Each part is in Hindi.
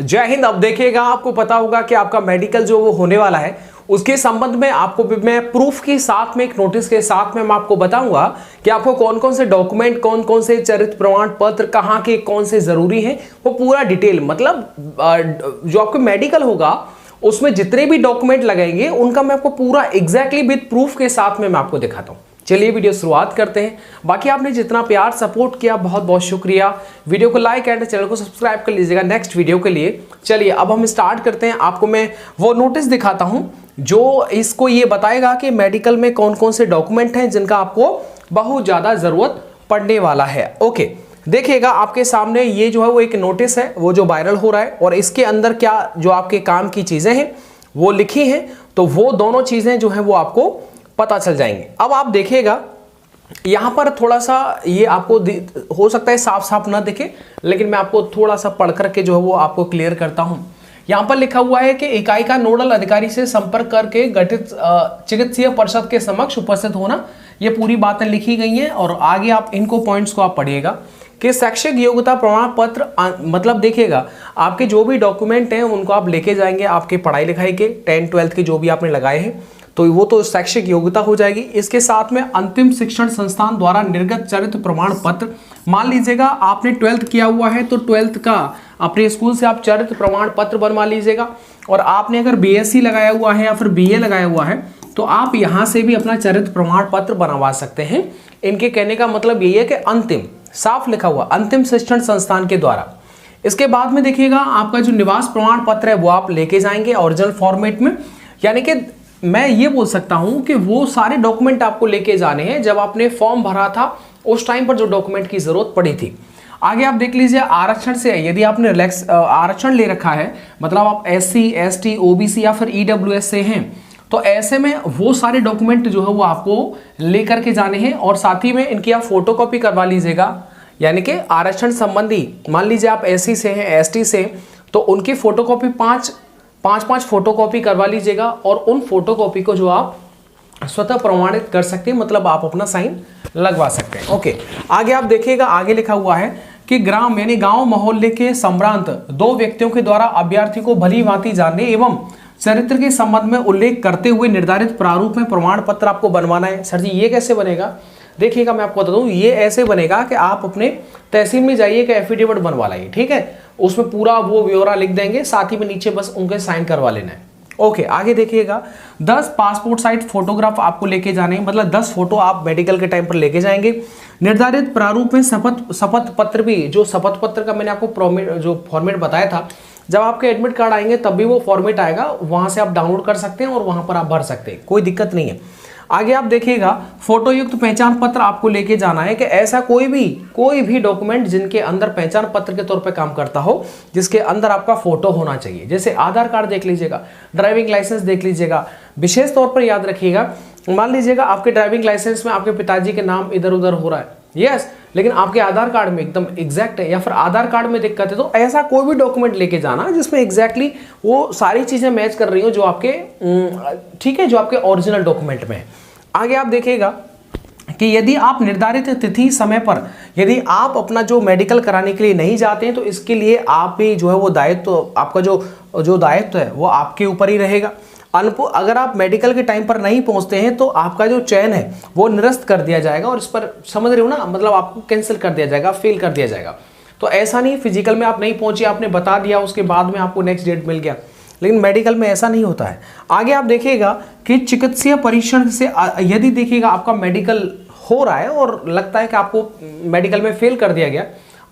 जय हिंद। अब देखिएगा, आपको पता होगा कि आपका मेडिकल जो वो होने वाला है उसके संबंध में आपको मैं प्रूफ के साथ में एक नोटिस के साथ में मैं आपको बताऊंगा कि आपको कौन कौन से डॉक्यूमेंट, कौन कौन से चरित्र प्रमाण पत्र कहाँ के कौन से जरूरी हैं, वो पूरा डिटेल मतलब जो आपको मेडिकल होगा उसमें जितने भी डॉक्यूमेंट लगेंगे उनका मैं आपको पूरा एग्जैक्टली विद प्रूफ के साथ में मैं आपको दिखाता हूं। चलिए वीडियो शुरुआत करते हैं। बाकी आपने जितना प्यार सपोर्ट किया बहुत बहुत शुक्रिया। वीडियो को लाइक एंड चैनल को सब्सक्राइब कर लीजिएगा नेक्स्ट वीडियो के लिए। चलिए अब हम स्टार्ट करते हैं। आपको मैं वो नोटिस दिखाता हूं जो इसको ये बताएगा कि मेडिकल में कौन कौन से डॉक्यूमेंट हैं जिनका आपको बहुत ज़्यादा ज़रूरत पड़ने वाला है। ओके, देखिएगा आपके सामने ये जो है वो एक नोटिस है वो जो वायरल हो रहा है और इसके अंदर क्या जो आपके काम की चीज़ें हैं वो लिखी हैं, तो वो दोनों चीज़ें जो हैं वो आपको पता चल जाएंगे। अब आप देखिएगा यहाँ पर थोड़ा सा ये आपको हो सकता है साफ साफ ना दिखे, लेकिन मैं आपको थोड़ा सा पढ़ करके जो है वो आपको क्लियर करता हूँ। यहाँ पर लिखा हुआ है कि इकाई का नोडल अधिकारी से संपर्क करके गठित चिकित्सीय परिषद के समक्ष उपस्थित होना, ये पूरी बातें लिखी गई हैं। और आगे आप इनको पॉइंट्स को आप पढ़िएगा कि शैक्षिक योग्यता प्रमाण पत्र मतलब देखिएगा आपके जो भी डॉक्यूमेंट हैं उनको आप लेके जाएंगे, आपके पढ़ाई लिखाई के 10-12 के जो भी आपने लगाए हैं तो वो तो शैक्षिक योग्यता हो जाएगी। इसके साथ में अंतिम शिक्षण संस्थान द्वारा निर्गत चरित्र प्रमाण पत्र, मान लीजिएगा आपने 12th किया हुआ है तो 12th का अपने स्कूल से आप चरित्र प्रमाण पत्र बनवा लीजिएगा। और आपने अगर बीएससी लगाया हुआ है या फिर बीए लगाया हुआ है तो आप यहाँ से भी अपना चरित्र प्रमाण पत्र बनवा सकते हैं। इनके कहने का मतलब यही है कि अंतिम, साफ लिखा हुआ अंतिम शिक्षण संस्थान के द्वारा। इसके बाद में देखिएगा आपका जो निवास प्रमाण पत्र है वो आप लेके जाएंगे ओरिजिनल फॉर्मेट में, यानी कि मैं ये बोल सकता हूं कि वो सारे डॉक्यूमेंट आपको लेके जाने हैं जब आपने फॉर्म भरा था उस टाइम पर जो डॉक्यूमेंट की जरूरत पड़ी थी। आगे आप देख लीजिए आरक्षण से, यदि आपने आरक्षण ले रखा है मतलब आप SC, ST, OBC या फिर EWS से हैं तो ऐसे में वो सारे डॉक्यूमेंट जो है वो आपको लेकर के जाने हैं। और साथ ही में इनकी आप फोटोकॉपी करवा लीजिएगा, यानी कि आरक्षण संबंधी मान लीजिए आप SC से हैं, ST से, तो उनकी फोटोकॉपी पाँच फोटोकॉपी करवा लीजिएगा और उन फोटोकॉपी को जो आप स्वतः प्रमाणित कर सकते हैं, मतलब आप अपना साइन लगवा सकते हैं। ओके, आगे आप देखिएगा, आगे लिखा हुआ है कि ग्राम यानी गांव मोहल्ले के सम्भ्रांत 2 व्यक्तियों के द्वारा अभ्यर्थी को भली भांति जानने एवं चरित्र के संबंध में उल्लेख करते हुए निर्धारित प्रारूप में प्रमाण पत्र आपको बनवाना है। सर जी ये कैसे बनेगा? देखिएगा मैं आपको बता दूं, ये ऐसे बनेगा कि आप अपने तहसील में जाइए कि एफिडेविट बनवा लाइए, ठीक है, उसमें पूरा वो ब्यौरा लिख देंगे, साथ ही में नीचे बस उनके साइन करवा लेना है। ओके, आगे देखिएगा 10 पासपोर्ट साइज फोटोग्राफ आपको लेके जाने हैं, मतलब 10 फोटो आप मेडिकल के टाइम पर लेके जाएंगे। निर्धारित प्रारूप में शपथ पत्र भी, जो शपथ पत्र का मैंने आपको जो फॉर्मेट बताया था, जब आपके एडमिट कार्ड आएंगे तब भी वो फॉर्मेट आएगा, वहां से आप डाउनलोड कर सकते हैं और वहां पर आप भर सकते हैं, कोई दिक्कत नहीं है। आगे आप देखिएगा फोटो युक्त पहचान पत्र आपको लेके जाना है कि ऐसा कोई भी डॉक्यूमेंट जिनके अंदर पहचान पत्र के तौर पे काम करता हो, जिसके अंदर आपका फोटो होना चाहिए। जैसे आधार कार्ड देख लीजिएगा, ड्राइविंग लाइसेंस देख लीजिएगा। विशेष तौर पर याद रखिएगा, मान लीजिएगा आपके ड्राइविंग लाइसेंस में आपके पिताजी के नाम इधर उधर हो रहा है, यस, लेकिन आपके आधार कार्ड में एकदम एग्जैक्ट है या फिर आधार कार्ड में दिक्कत है, तो ऐसा कोई भी डॉक्यूमेंट लेके जाना जिसमें एग्जैक्टली वो सारी चीजें मैच कर रही हो जो आपके ठीक है, जो आपके ओरिजिनल डॉक्यूमेंट में है। आगे आप देखिएगा कि यदि आप निर्धारित तिथि समय पर यदि आप अपना जो मेडिकल कराने के लिए नहीं जाते हैं तो इसके लिए आप भी जो है वो दायित्व, आपका जो दायित्व है वो आपके ऊपर ही रहेगा। अगर आप मेडिकल के टाइम पर नहीं पहुंचते हैं तो आपका जो चयन है वो निरस्त कर दिया जाएगा और इस पर समझ रहे हो ना, मतलब आपको कैंसिल कर दिया जाएगा, फेल कर दिया जाएगा। तो ऐसा नहीं फिजिकल में आप नहीं पहुंचे, आपने बता दिया, उसके बाद में आपको नेक्स्ट डेट मिल गया, लेकिन मेडिकल में ऐसा नहीं होता है। आगे आप देखिएगा कि चिकित्सीय परीक्षण से यदि देखिएगा आपका मेडिकल हो रहा है और लगता है कि आपको मेडिकल में फेल कर दिया गया,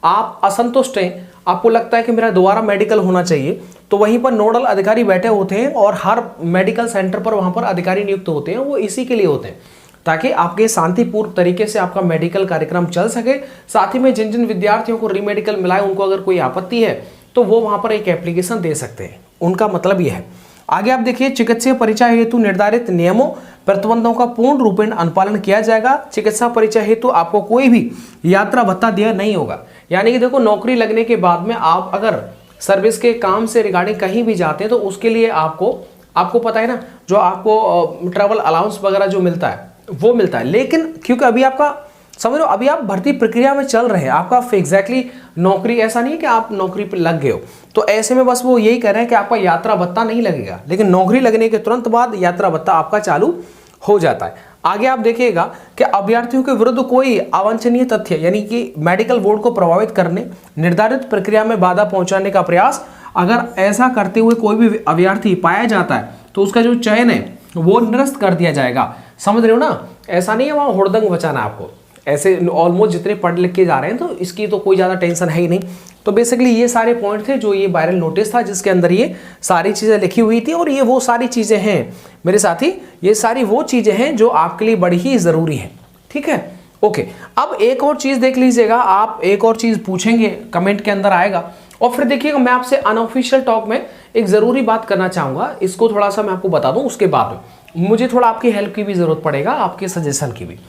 आप असंतुष्ट हैं, आपको लगता है कि मेरा दोबारा मेडिकल होना चाहिए, तो वहीं पर नोडल अधिकारी बैठे होते हैं और हर मेडिकल सेंटर पर वहां पर अधिकारी नियुक्त होते हैं, वो इसी के लिए होते हैं ताकि आपके शांतिपूर्ण तरीके से आपका मेडिकल कार्यक्रम चल सके। साथ ही में जिन जिन विद्यार्थियों को रीमेडिकल मिला है उनको अगर कोई आपत्ति है तो वो वहां पर एक एप्लीकेशन दे सकते हैं, उनका मतलब यह है। आगे आप देखिए चिकित्सीय परिचय हेतु निर्धारित नियमों प्रतिबंधों का पूर्ण रूपेण अनुपालन किया जाएगा। चिकित्सा परिचय हेतु आपको कोई भी यात्रा भत्ता दिया नहीं होगा, यानी कि देखो नौकरी लगने के बाद में आप अगर सर्विस के काम से रिगार्डिंग कहीं भी जाते हैं तो उसके लिए आपको पता है ना, जो आपको ट्रैवल अलाउंस वगैरह जो मिलता है वो मिलता है। लेकिन क्योंकि अभी आपका समझ लो अभी आप भर्ती प्रक्रिया में चल रहे हैं, आपका एग्जैक्टली नौकरी, ऐसा नहीं है कि आप नौकरी पे लग गए हो। तो ऐसे में बस वो यही कह रहे हैं कि आपका यात्रा भत्ता नहीं लगेगा, लेकिन नौकरी लगने के तुरंत बाद यात्रा भत्ता आपका चालू हो जाता है। आगे आप देखिएगा कि अभ्यर्थियों के विरुद्ध कोई अवांछनीय तथ्य यानी कि मेडिकल बोर्ड को प्रभावित करने, निर्धारित प्रक्रिया में बाधा पहुंचाने का प्रयास, अगर ऐसा करते हुए कोई भी अभ्यर्थी पाया जाता है तो उसका जो चयन है वो निरस्त कर दिया जाएगा। समझ रहे हो ना, ऐसा नहीं है वहाँ हुड़दंग बचाना आपको। ऐसे ऑलमोस्ट जितने पढ़ लिख के जा रहे हैं तो इसकी तो कोई ज़्यादा टेंशन है ही नहीं। तो बेसिकली ये सारे पॉइंट थे जो ये वायरल नोटिस था जिसके अंदर ये सारी चीज़ें लिखी हुई थी, और ये वो सारी चीज़ें हैं मेरे साथी, ये सारी वो चीज़ें हैं जो आपके लिए बड़ी ही ज़रूरी है। ठीक है, ओके। अब एक और चीज़ देख लीजिएगा, आप एक और चीज़ पूछेंगे कमेंट के अंदर आएगा, और फिर देखिएगा मैं आपसे अनऑफिशियल टॉक में एक ज़रूरी बात करना चाहूँगा, इसको थोड़ा सा मैं आपको बता दूँ, उसके बाद मुझे थोड़ा आपकी हेल्प की भी ज़रूरत पड़ेगा, आपके सजेशन की भी।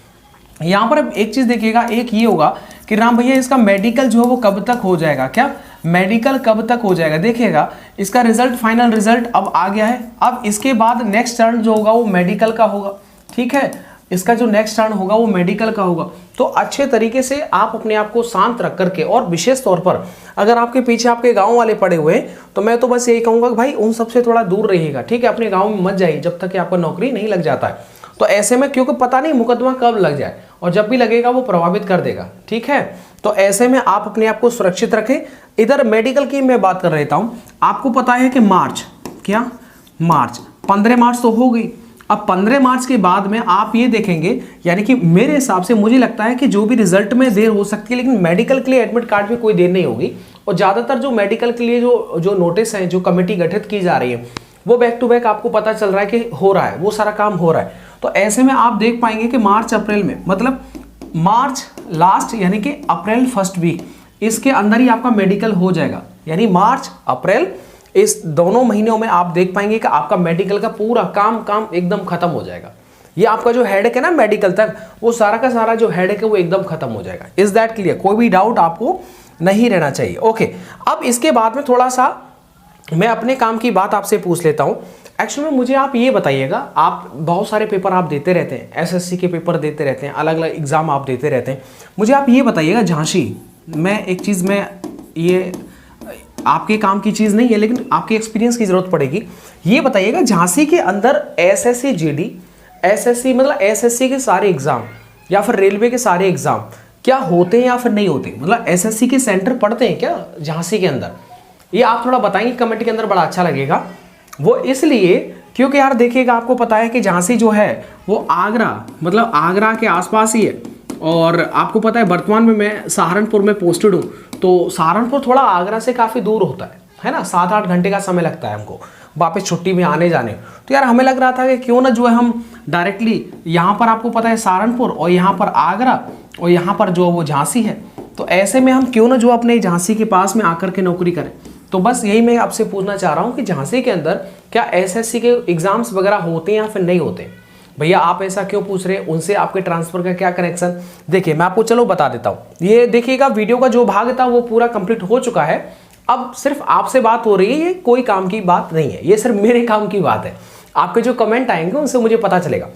यहाँ पर अब एक चीज़ देखिएगा, एक ये होगा कि राम भैया इसका मेडिकल जो है वो कब तक हो जाएगा, क्या मेडिकल कब तक हो जाएगा। देखिएगा इसका रिजल्ट, फाइनल रिजल्ट अब आ गया है। अब इसके बाद नेक्स्ट टर्न जो होगा वो मेडिकल का होगा। ठीक है, इसका जो नेक्स्ट टर्न होगा वो मेडिकल का होगा। तो अच्छे तरीके से आप अपने आप को शांत रख करके, और विशेष तौर पर अगर आपके पीछे आपके गांव वाले पड़े हुए हैं तो मैं तो बस यही कहूँगा कि भाई उन सबसे थोड़ा दूर रहिएगा। ठीक है, अपने गाँव में मत जाइए जब तक कि आपका नौकरी नहीं लग जाता है। तो ऐसे में क्योंकि पता नहीं मुकदमा कब लग जाए, और जब भी लगेगा वो प्रभावित कर देगा। ठीक है, तो ऐसे में आप अपने आप को सुरक्षित रखें। इधर मेडिकल की मैं बात कर रहा हूँ, आपको पता है कि मार्च, क्या मार्च 15 मार्च तो हो गई। अब 15 मार्च के बाद में आप ये देखेंगे, यानी कि मेरे हिसाब से मुझे लगता है कि जो भी रिजल्ट में देर हो सकती है, लेकिन मेडिकल के लिए एडमिट कार्ड में कोई देर नहीं होगी। और ज़्यादातर जो मेडिकल के लिए जो नोटिस हैं, जो कमेटी गठित की जा रही है, वो बैक टू बैक आपको पता चल रहा है कि हो रहा है, वो सारा काम हो रहा है। तो ऐसे में आप देख पाएंगे कि मार्च अप्रैल में, मतलब मार्च लास्ट यानी कि अप्रैल फर्स्ट वीक, इसके अंदर ही आपका मेडिकल हो जाएगा। यानी मार्च अप्रैल इस दोनों महीनों में आप देख पाएंगे कि आपका मेडिकल का पूरा काम एकदम खत्म हो जाएगा। ये आपका जो हेडेक है ना मेडिकल तक, वो सारा का सारा जो हेडेक है वो एकदम खत्म हो जाएगा। Is that clear? कोई भी डाउट आपको नहीं रहना चाहिए। ओके, अब इसके बाद में थोड़ा सा मैं अपने काम की बात आपसे पूछ लेता हूँ। एक्चुअली में मुझे आप ये बताइएगा, आप बहुत सारे पेपर आप देते रहते हैं, एसएससी के पेपर देते रहते हैं, अलग अलग एग्जाम आप देते रहते हैं। मुझे आप ये बताइएगा, झांसी मैं एक चीज़ में, ये आपके काम की चीज़ नहीं है लेकिन आपके एक्सपीरियंस की ज़रूरत पड़ेगी। ये बताइएगा झांसी के अंदर एसएससी जीडी, एसएससी मतलब एसएससी के सारे एग्ज़ाम या फिर रेलवे के सारे एग्ज़ाम क्या होते हैं या फिर नहीं होते, मतलब एसएससी के सेंटर पड़ते हैं क्या झांसी के अंदर? ये आप थोड़ा बताएंगे कमेंट के अंदर, बड़ा अच्छा लगेगा। वो इसलिए क्योंकि यार देखिएगा, आपको पता है कि झांसी जो है वो आगरा, मतलब आगरा के आसपास ही है, और आपको पता है वर्तमान में मैं सहारनपुर में पोस्टेड हूँ। तो सहारनपुर थोड़ा आगरा से काफ़ी दूर होता है ना, 7-8 घंटे का समय लगता है हमको वापस छुट्टी में आने जाने। तो यार हमें लग रहा था कि क्यों ना जो है हम डायरेक्टली यहाँ पर, आपको पता है सहारनपुर, और यहाँ पर आगरा, और यहाँ पर जो वो झांसी है, तो ऐसे में हम क्यों ना जो अपने झांसी के पास में आकर के नौकरी करें। तो बस यही मैं आपसे पूछना चाह रहा हूँ कि झांसी के अंदर क्या एसएससी के एग्जाम्स वगैरह होते हैं या फिर नहीं होते? भैया आप ऐसा क्यों पूछ रहे हैं, उनसे आपके ट्रांसफर का क्या कनेक्शन? देखिए मैं आपको चलो बता देता हूँ। ये देखिएगा वीडियो का जो भाग था वो पूरा कंप्लीट हो चुका है। अब सिर्फ आपसे बात हो रही है, ये कोई काम की बात नहीं है, ये सिर्फ मेरे काम की बात है। आपके जो कमेंट आएंगे उनसे मुझे पता चलेगा।